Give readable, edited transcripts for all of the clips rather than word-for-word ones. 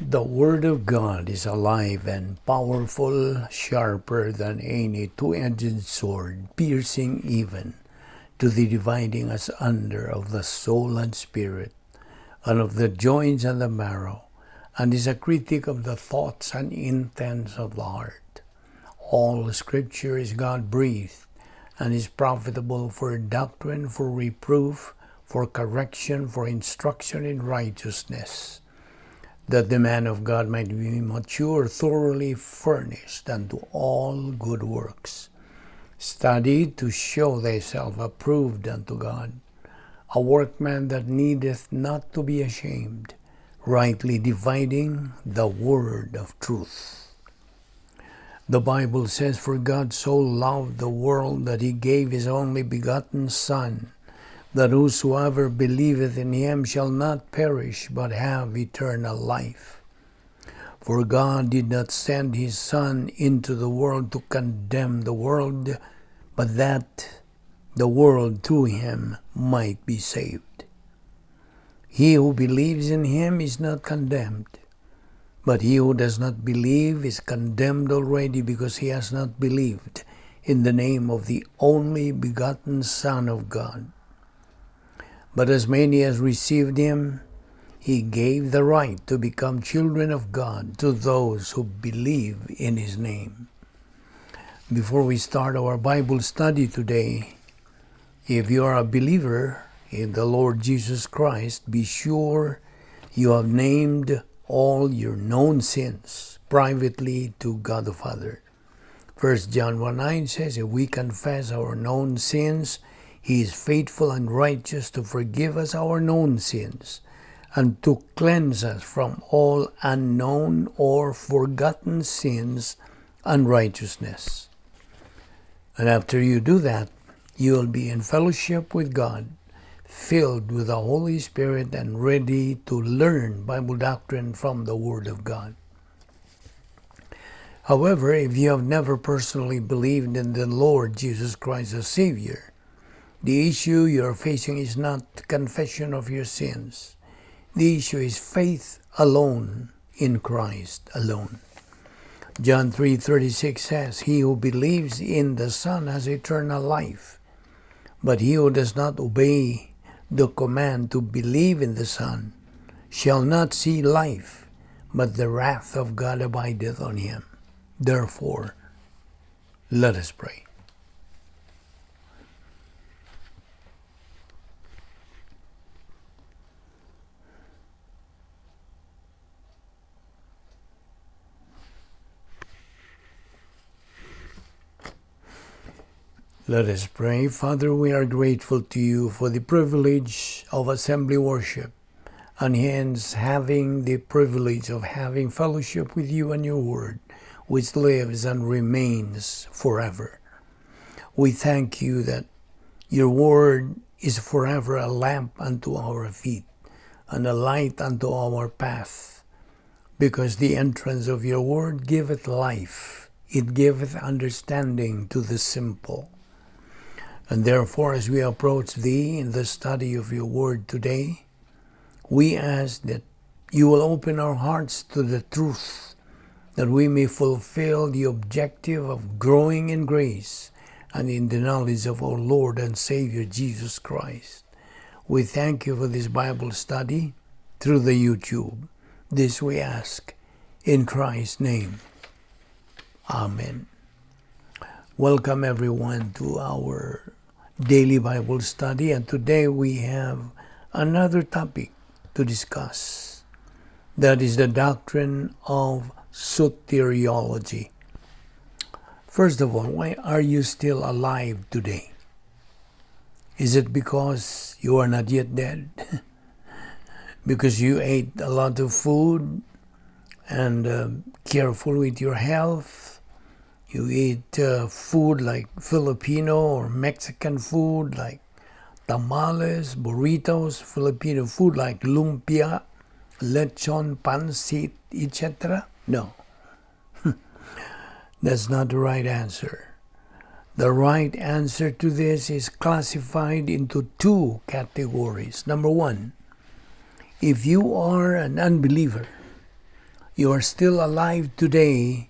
The Word of God is alive and powerful, sharper than any two-edged sword, piercing even to the dividing asunder of the soul and spirit, and of the joints and the marrow, and is a critic of the thoughts and intents of the heart. All Scripture is God-breathed, and is profitable for doctrine, for reproof, for correction, for instruction in righteousness, that the man of God might be mature, thoroughly furnished unto all good works. Study to show thyself approved unto God, a workman that needeth not to be ashamed, rightly dividing the word of truth. The Bible says, "For God so loved the world that he gave his only begotten Son, that whosoever believeth in him shall not perish, but have eternal life. For God did not send his Son into the world to condemn the world, but that the world through him might be saved. He who believes in him is not condemned, but he who does not believe is condemned already, because he has not believed in the name of the only begotten Son of God. But as many as received him, he gave the right to become children of God to those who believe in his name." Before we start our Bible study today, if you are a believer in the Lord Jesus Christ, be sure you have named all your known sins privately to God the Father. 1 John 1:9 says, "If we confess our known sins, he is faithful and righteous to forgive us our known sins and to cleanse us from all unknown or forgotten sins and unrighteousness." And after you do that, you will be in fellowship with God, filled with the Holy Spirit and ready to learn Bible doctrine from the Word of God. However, if you have never personally believed in the Lord Jesus Christ as Savior, the issue you are facing is not confession of your sins. The issue is faith alone in Christ alone. John 3:36 says, "He who believes in the Son has eternal life, but he who does not obey the command to believe in the Son shall not see life, but the wrath of God abideth on him." Therefore, let us pray. Let us pray. Father, we are grateful to you for the privilege of assembly worship, and hence having the privilege of having fellowship with you and your word, which lives and remains forever. We thank you that your word is forever a lamp unto our feet and a light unto our path, because the entrance of your word giveth life. It giveth understanding to the simple. And therefore, as we approach thee in the study of your word today, we ask that you will open our hearts to the truth, that we may fulfill the objective of growing in grace and in the knowledge of our Lord and Savior Jesus Christ. We thank you for this Bible study through the YouTube. This we ask in Christ's name. Amen. Welcome everyone to our daily Bible study, and today we have another topic to discuss. That is the doctrine of soteriology. First of all, why are you still alive today? Is it because you are not yet dead? Because you ate a lot of food and careful with your health? You eat food like Filipino or Mexican food like tamales, burritos, Filipino food like lumpia, lechon, pancit, etc.? No. That's not the right answer. The right answer to this is classified into two categories. Number one, if you are an unbeliever, You are still alive today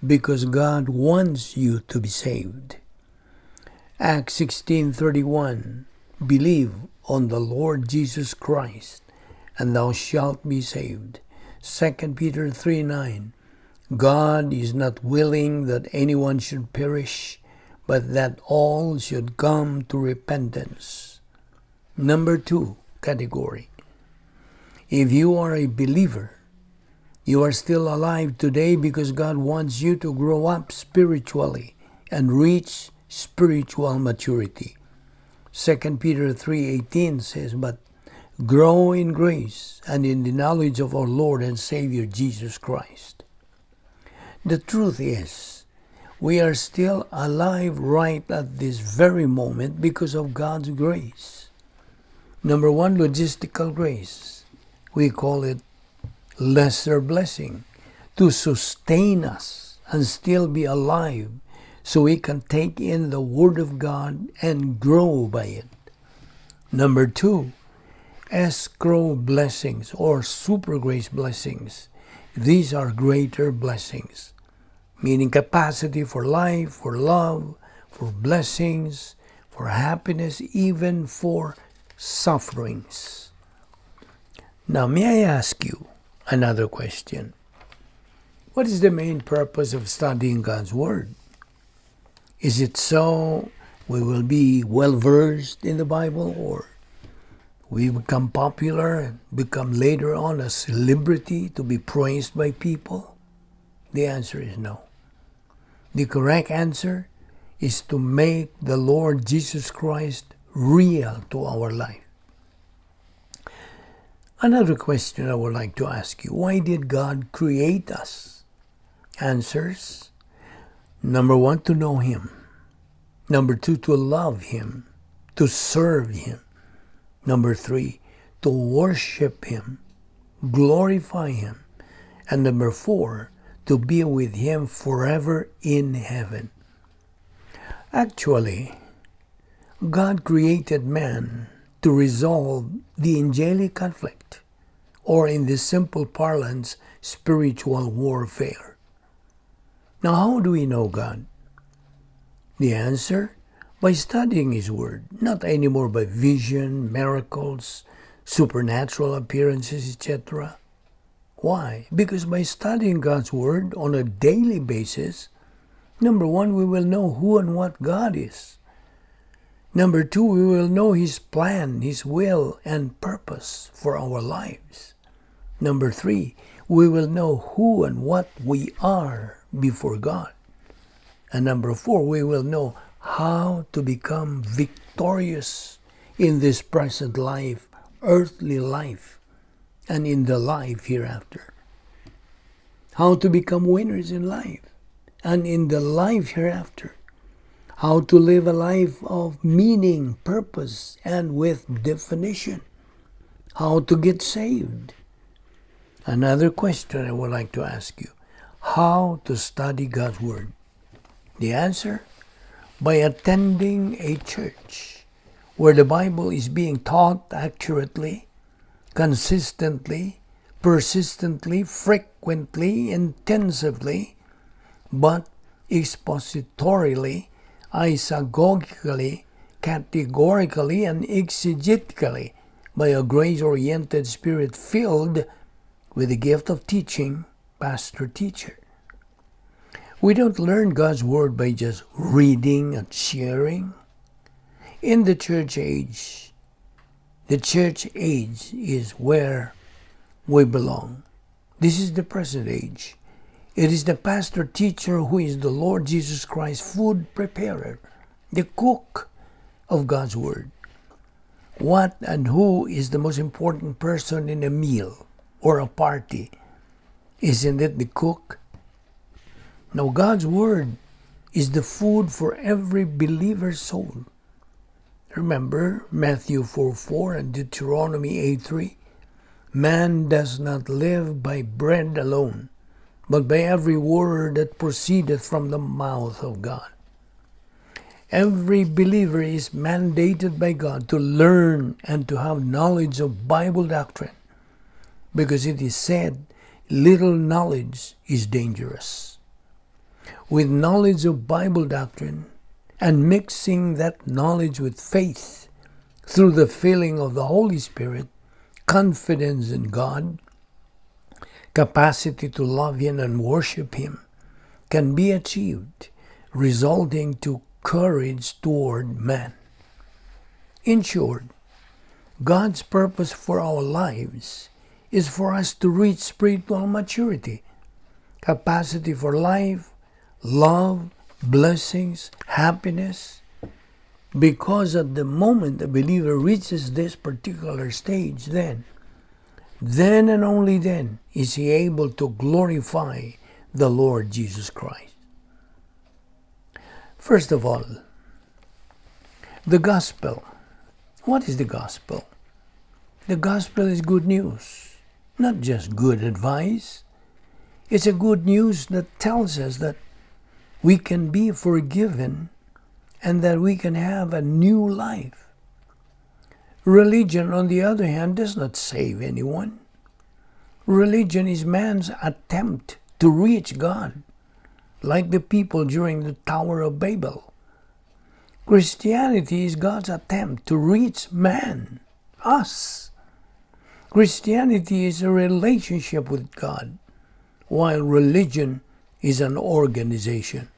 because God wants you to be saved. Acts 16:31, believe on the Lord Jesus Christ, and thou shalt be saved. 2 Peter 3:9, God is not willing that anyone should perish, but that all should come to repentance. Number 2 category. If you are a believer, you are still alive today because God wants you to grow up spiritually and reach spiritual maturity. 2 Peter 3:18 says, but grow in grace and in the knowledge of our Lord and Savior Jesus Christ. The truth is, we are still alive right at this very moment because of God's grace. Number 1, logistical grace. We call it lesser blessing, to sustain us and still be alive so we can take in the Word of God and grow by it. Number 2, escrow blessings or super grace blessings. These are greater blessings, meaning capacity for life, for love, for blessings, for happiness, even for sufferings. Now, may I ask you another question? What is the main purpose of studying God's Word? Is it so we will be well-versed in the Bible, or we become popular and become later on a celebrity to be praised by people? The answer is no. The correct answer is to make the Lord Jesus Christ real to our life. Another question I would like to ask you: why did God create us? Answers: number 1, to know Him. Number 2, to love Him, to serve Him. Number 3, to worship Him, glorify Him. And number 4, to be with Him forever in heaven. Actually, God created man to resolve the angelic conflict, or in the simple parlance, spiritual warfare. Now, how do we know God? The answer: by studying His Word, not anymore by vision, miracles, supernatural appearances, etc. Why? Because by studying God's Word on a daily basis, number 1, we will know who and what God is. Number 2, we will know His plan, His will, and purpose for our lives. Number 3, we will know who and what we are before God. And number 4, we will know how to become victorious in this present life, earthly life, and in the life hereafter. How to become winners in life and in the life hereafter. How to live a life of meaning, purpose, and with definition. How to get saved. Another question I would like to ask you: how to study God's Word? The answer: by attending a church where the Bible is being taught accurately, consistently, persistently, frequently, intensively, but expositorily, isagogically, categorically, and exegetically, by a grace-oriented spirit filled with the gift of teaching, pastor-teacher. We don't learn God's Word by just reading and sharing. In the church age is where we belong. This is the present age. It is the pastor-teacher who is the Lord Jesus Christ, food preparer, the cook of God's Word. What and who is the most important person in a meal or a party? Isn't it the cook? Now, God's Word is the food for every believer's soul. Remember Matthew 4:4 and Deuteronomy 8:3. Man does not live by bread alone, but by every word that proceedeth from the mouth of God. Every believer is mandated by God to learn and to have knowledge of Bible doctrine, because it is said, little knowledge is dangerous. With knowledge of Bible doctrine and mixing that knowledge with faith through the filling of the Holy Spirit, confidence in God, capacity to love Him and worship Him can be achieved, resulting to courage toward man. In short, God's purpose for our lives is for us to reach spiritual maturity, capacity for life, love, blessings, happiness. Because at the moment a believer reaches this particular stage, then and only then is he able to glorify the Lord Jesus Christ. First of all, the gospel. What is the gospel? The gospel is good news, not just good advice. It's a good news that tells us that we can be forgiven and that we can have a new life. Religion, on the other hand, does not save anyone. Religion is man's attempt to reach God, like the people during the Tower of Babel. Christianity is God's attempt to reach man, us. Christianity is a relationship with God, while religion is an organization.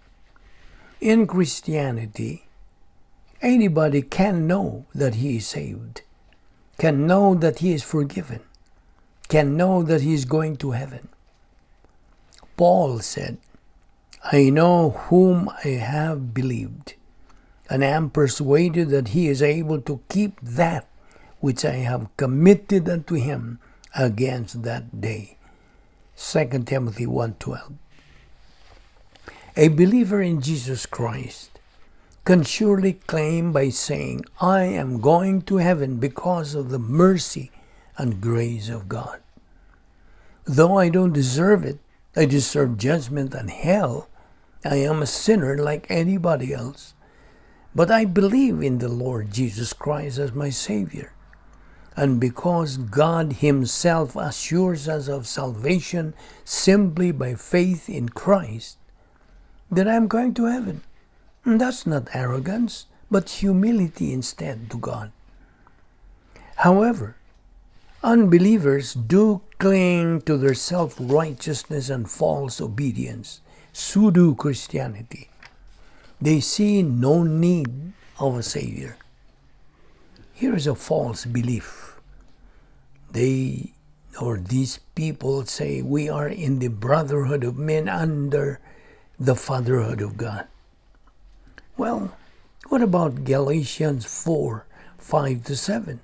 In Christianity, anybody can know that he is saved, can know that he is forgiven, can know that he is going to heaven. Paul said, I know whom I have believed, and am persuaded that he is able to keep that which I have committed unto him against that day. 2 Timothy 1:12. A believer in Jesus Christ can surely claim by saying, I am going to heaven because of the mercy and grace of God. Though I don't deserve it, I deserve judgment and hell. I am a sinner like anybody else. But I believe in the Lord Jesus Christ as my Savior. And because God Himself assures us of salvation simply by faith in Christ, that I'm going to heaven. And that's not arrogance, but humility instead to God. However, unbelievers do cling to their self-righteousness and false obedience, pseudo Christianity. They see no need of a Savior. Here is a false belief. These people say we are in the brotherhood of men under the fatherhood of God. Well, what about Galatians 4:5-7?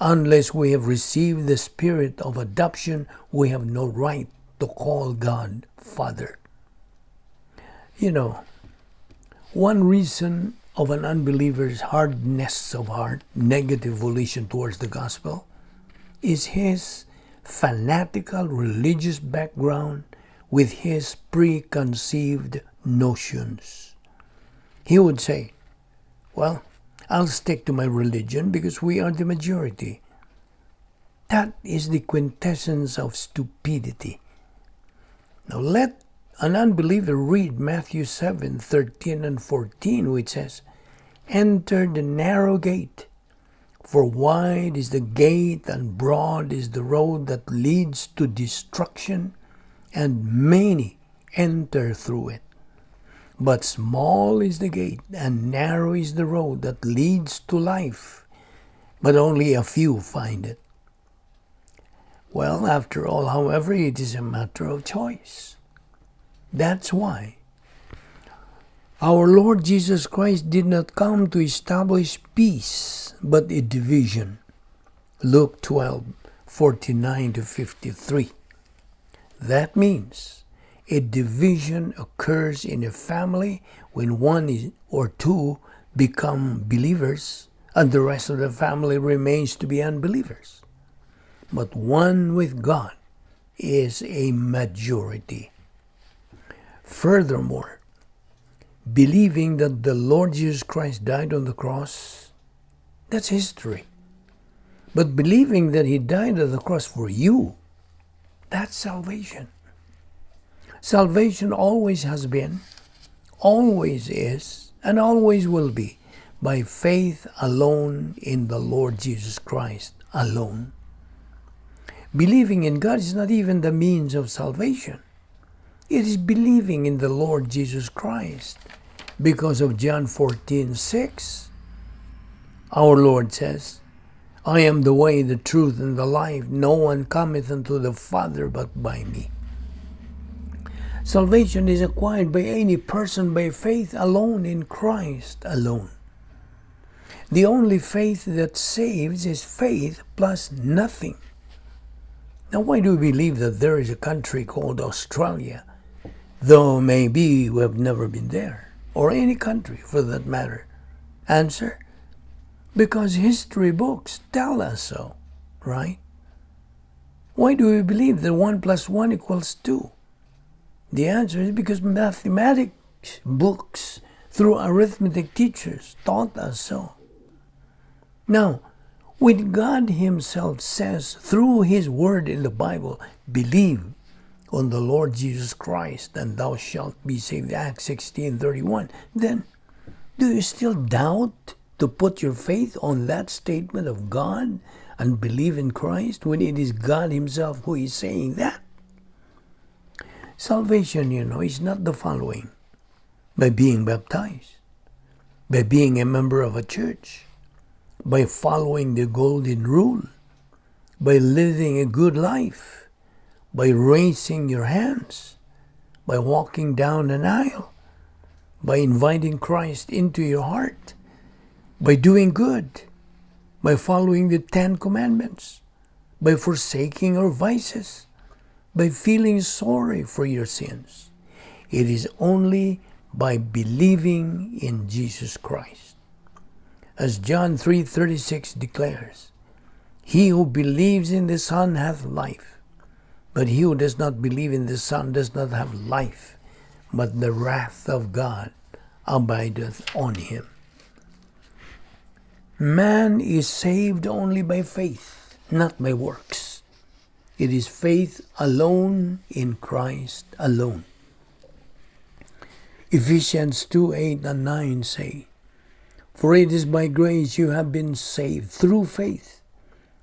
Unless we have received the spirit of adoption, we have no right to call God Father. You know, one reason of an unbeliever's hardness of heart, negative volition towards the gospel, is his fanatical religious background with his preconceived notions. He would say, well, I'll stick to my religion because we are the majority. That is the quintessence of stupidity. Now let an unbeliever read Matthew 7:13 and 14, which says, Enter the narrow gate, for wide is the gate and broad is the road that leads to destruction, and many enter through it. But small is the gate and narrow is the road that leads to life, but only a few find it. Well, after all, however, it is a matter of choice. That's why our Lord Jesus Christ did not come to establish peace, but a division. Luke 12:49-53. That means a division occurs in a family when one or two become believers and the rest of the family remains to be unbelievers. But one with God is a majority. Furthermore, believing that the Lord Jesus Christ died on the cross, that's history. But believing that He died on the cross for you, That's salvation. Salvation always has been, always is, and always will be by faith alone in the Lord Jesus Christ alone. Believing in God is not even the means of salvation. It is believing in the Lord Jesus Christ. Because of John 14:6, our Lord says, I am the way, the truth, and the life. No one cometh unto the Father but by me. Salvation is acquired by any person by faith alone in Christ alone. The only faith that saves is faith plus nothing. Now, why do we believe that there is a country called Australia, though maybe we have never been there, or any country for that matter? Answer: because history books tell us so, right? Why do we believe that 1 + 1 = 2? The answer is because mathematics books through arithmetic teachers taught us so. Now, when God Himself says through His Word in the Bible, believe on the Lord Jesus Christ and thou shalt be saved, Acts 16:31, then do you still doubt to put your faith on that statement of God and believe in Christ when it is God Himself who is saying that? Salvation, is not the following: by being baptized, by being a member of a church, by following the golden rule, by living a good life, by raising your hands, by walking down an aisle, by inviting Christ into your heart, by doing good, by following the 10 Commandments, by forsaking our vices, by feeling sorry for your sins. It is only by believing in Jesus Christ. As John 3:36 declares, he who believes in the Son hath life, but he who does not believe in the Son does not have life, but the wrath of God abideth on him. Man is saved only by faith, not by works. It is faith alone in Christ alone. Ephesians 2:8-9 say, for it is by grace you have been saved through faith,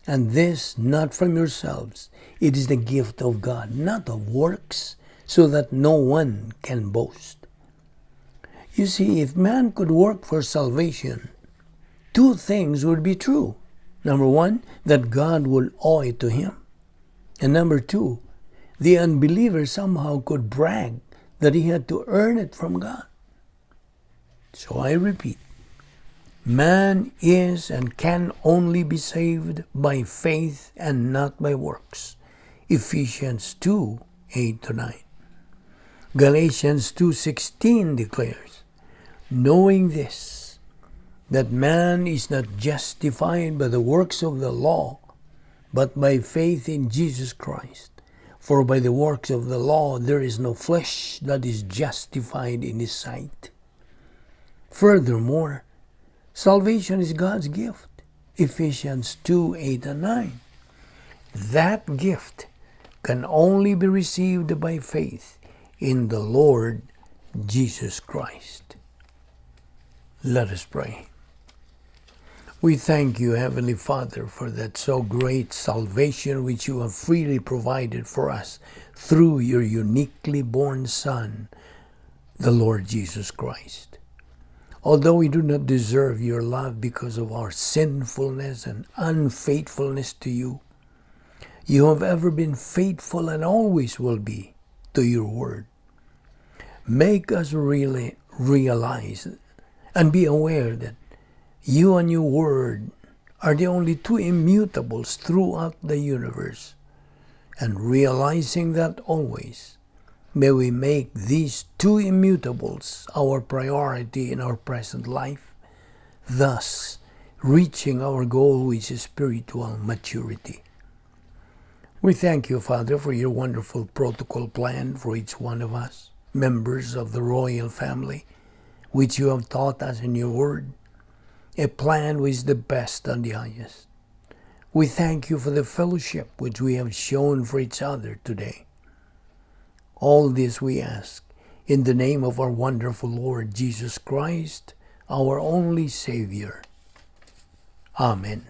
and this not from yourselves. It is the gift of God, not of works, so that no one can boast. You see, if man could work for salvation, 2 things would be true. Number 1, that God would owe it to him. And number 2, the unbeliever somehow could brag that he had to earn it from God. So I repeat, man is and can only be saved by faith and not by works. Ephesians 2:8-9. Galatians 2:16 declares, knowing this, that man is not justified by the works of the law, but by faith in Jesus Christ. For by the works of the law there is no flesh that is justified in His sight. Furthermore, salvation is God's gift. Ephesians 2:8-9. That gift can only be received by faith in the Lord Jesus Christ. Let us pray. We thank you, Heavenly Father, for that so great salvation which you have freely provided for us through your uniquely born Son, the Lord Jesus Christ. Although we do not deserve your love because of our sinfulness and unfaithfulness to you, you have ever been faithful and always will be to your word. Make us really realize and be aware that you and your word are the only 2 immutables throughout the universe. And realizing that always, may we make these 2 immutables our priority in our present life, thus reaching our goal, which is spiritual maturity. We thank you, Father, for your wonderful protocol plan for each one of us, members of the royal family, which you have taught us in your word, a plan which is the best and the highest. We thank you for the fellowship which we have shown for each other today. All this we ask in the name of our wonderful Lord Jesus Christ, our only Savior. Amen.